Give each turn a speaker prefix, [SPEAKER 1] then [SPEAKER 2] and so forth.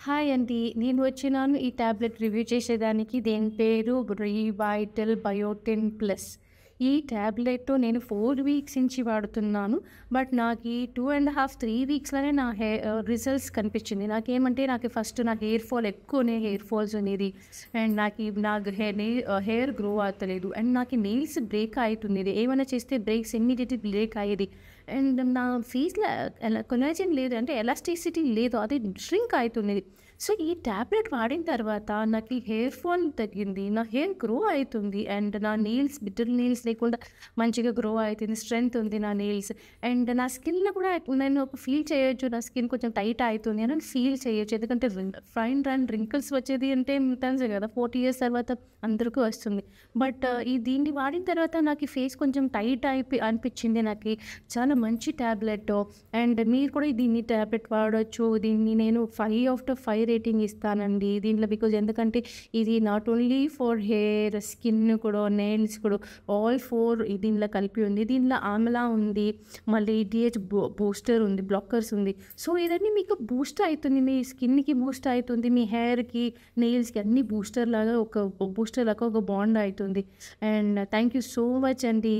[SPEAKER 1] Hi అండి. నేను వచ్చినాను ఈ టాబ్లెట్ రివ్యూ చేసేదానికి. దీని పేరు రీవైటల్ బయోటిన్ ప్లస్. ఈ టాబ్లెట్ నేను 4 వీక్స్ నుంచి వాడుతున్నాను. బట్ నాకీ 2½ 3 వీక్స్‌లోనే నా రిజల్ట్స్ కనిపించింది. నాకు ఫస్ట్ నాకు హెయిర్ ఫాల్ ఎక్కువనే హెయిర్ ఫాల్స్ ఉండేది. అండ్ నాకు హెయిర్ గ్రో అవుతలేదు. అండ్ నాకు నెయిల్స్ బ్రేక్ అయితుండేది. ఏమైనా చేస్తే ఇమ్మీడియేట్‌లీ బ్రేక్ అయ్యేది. అండ్ నా ఫేస్‌లో కొలాజన్ లేదు, అంటే ఎలాస్టిసిటీ లేదు, అది ష్రింక్ అయితున్నది. సో, ఈ టాబ్లెట్ వాడిన తర్వాత నాకు ఈ హెయిర్ ఫాల్ తగ్గింది. నా హెయిర్ గ్రో అయితుంది. అండ్ నా నెయిల్స్ బిటర్ నెయిల్స్ లేకుండా మంచిగా గ్రో అయితుంది. స్ట్రెంగ్త్ ఉంది నా నెయిల్స్. అండ్ నా స్కిన్ కూడా నేను ఫీల్ చేయొచ్చు. నా స్కిన్ కొంచెం టైట్ అయితుంది అని ఫీల్ చేయొచ్చు. ఎందుకంటే ఫైన్ అండ్ రింకిల్స్ వచ్చేది అంటే తెలుసు కదా, 40 ఇయర్స్ తర్వాత అందరికీ వస్తుంది. బట్ దీన్ని వాడిన తర్వాత నాకు ఈ ఫేస్ కొంచెం టైట్ అనిపించింది. నాకు చాలా మంచి టాబ్లెట్. అండ్ మీరు కూడా దీన్ని టాబ్లెట్ వాడొచ్చు. దీన్ని నేను 5/5 రేటింగ్ ఇస్తానండి దీంట్లో. ఎందుకంటే ఇది not only for hair, skin కూడా, నెయిల్స్ కూడా, ఆల్ 4 దీనిలో కలిపి ఉంది. దీనిలో ఆమ్లా ఉంది, మళ్ళీ DH బూస్టర్ ఉంది, బ్లాకర్స్ ఉంది. సో, ఇదన్నీ మీకు బూస్ట్ అవుతుంది. మీ స్కిన్కి బూస్ట్ అవుతుంది, మీ హెయిర్కి, నెయిల్స్కి అన్ని బూస్టర్ లాగా ఒక బాండ్ అవుతుంది. And thank you so much అండి.